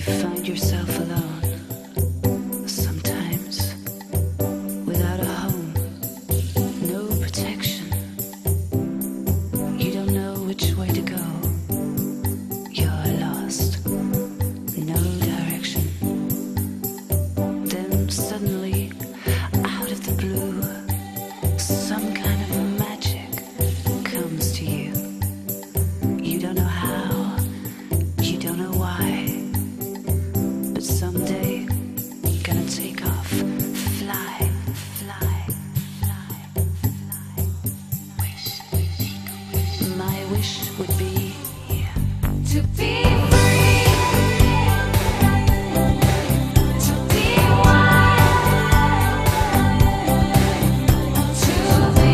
find yourself alone, sometimes without a home, no protection. You don't know which way to go. You're lost, no direction. Then suddenly, out of the blue, some kind of magic comes to you. You don't know how, you don't know why, but someday gonna take off, fly, fly, fly, fly. Wish. My wish would be to be free, to be wild, to be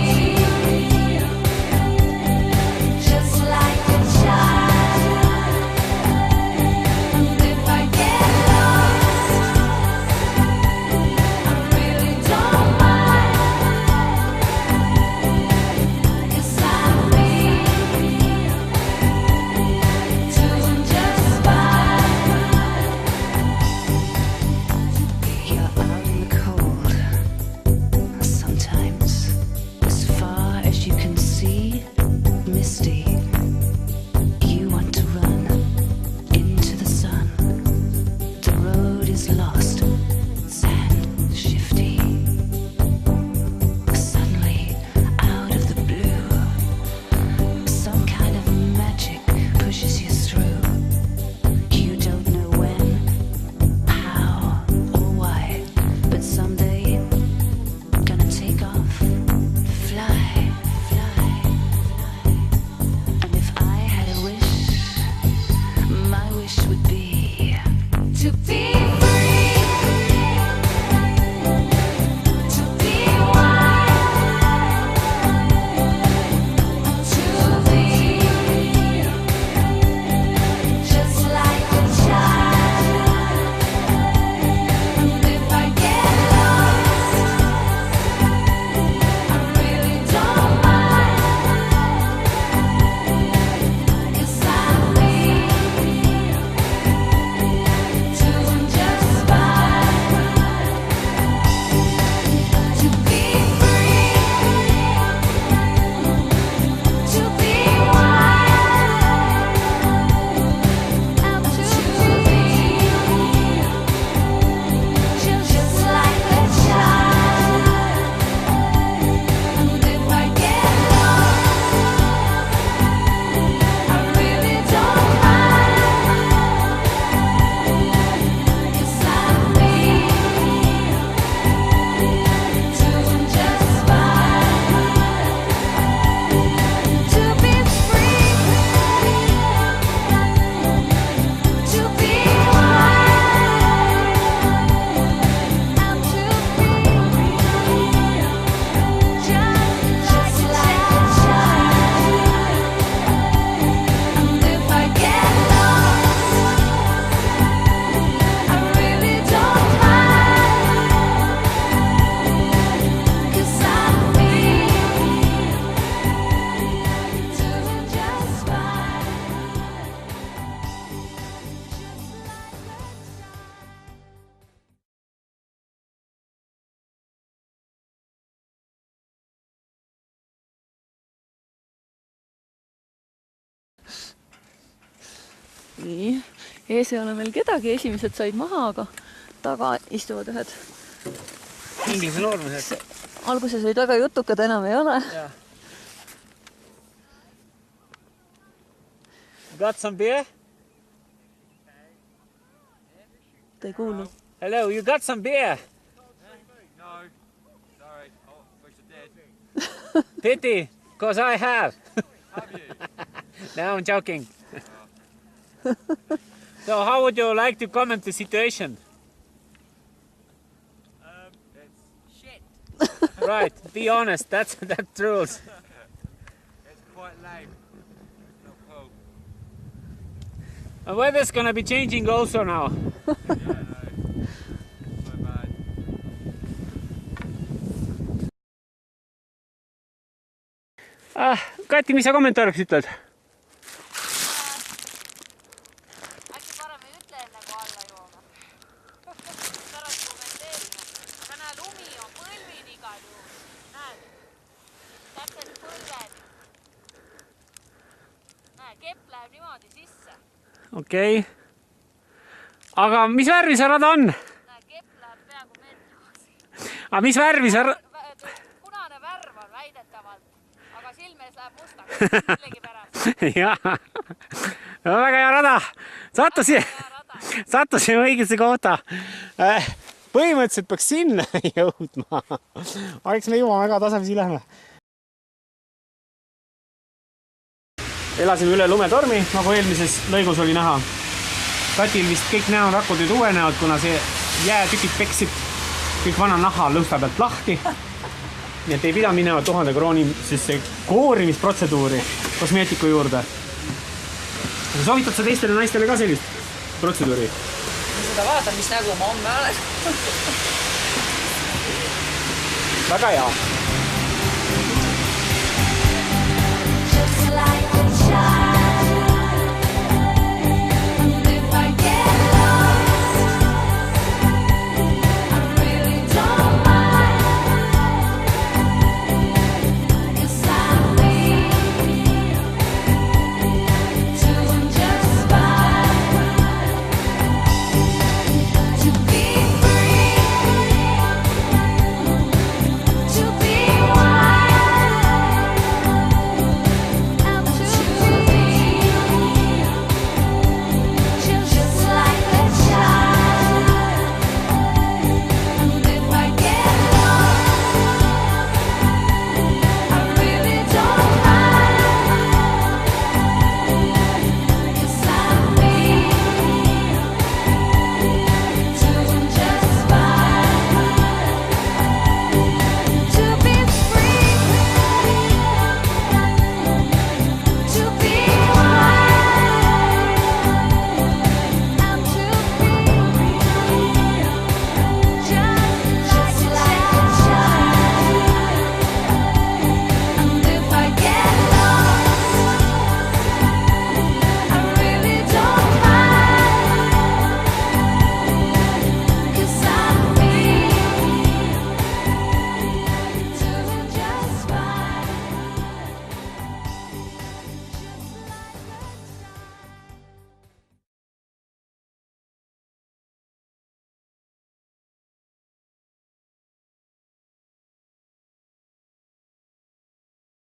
just like a child. And if I get lost, I really don't mind, 'cause I'm free, doing just fine. You're out in the cold, sometimes as far as you can see, misty. You want to run into the sun. The road is lost, sand shifty. Suddenly, out of the blue, some kind of magic pushes you through. You don't know when, how, or why, but someday, gonna take off, fly, fly, fly. And if I had a wish, my wish would be to be free, to be wild, to be just like a child. And if I get lost, I really don't mind, 'cause I'm free, doing just fine. To be free, to be wild, and to be just like a child. And if I get lost, I really don't mind, 'cause I'm free, doing just fine. To be free, to be wild, and to be just like a child. And if I get lost, I really don't mind, 'cause I'm free, doing just fine. Nii, ees ei ole veel kedagi, esimesed said maha, aga taga istuvad ühed. Inglise noormused. Alguses olid väga jutukad, enam ei ole. Yeah. Got some beer? Ta ei kuulnud. Hello, you got some beer? No, sorry. Oh, wish I did. Pity, because I have. Have you? No, I'm joking. So how would you like to comment the situation? It's shit. Right, be honest, that's truth. It's quite lame. Not cool. The weather's gonna be changing also now. Yeah, no. So bad. Kati, mis sa kommentaariks ütled? Äkki parem ei ütle enne kui alla täpselt põlved. Näe, kepp läheb niimoodi sisse. Okei. Aga mis värvi see rada on? Näe, kepp läheb peaaegu meetri. Aga mis värvi see Punane värv on väidetavalt, aga silmes läheb mustaks millegi pärast. Jaa. Väga hea rada. Sattusime õigesse kohta. Põhimõtteliselt peaks sinna jõudma. Aga eks me jõuame väga tasapisi lähme. Elasime üle lumetormi, nagu eelmises lõigus oli näha. Katil vist kõik näorakud nüüd uuenevad, kuna see jäätükid peksid kõik vana naha lõusta pealt lahti. Nii et ei pida minema 1000 krooni koorimisprotseduuri kosmeetiku juurde. Soovitad sa teistele naistele ka sellist protseduuri? Seda vaatan, mis nägu ma homme olen. Väga hea.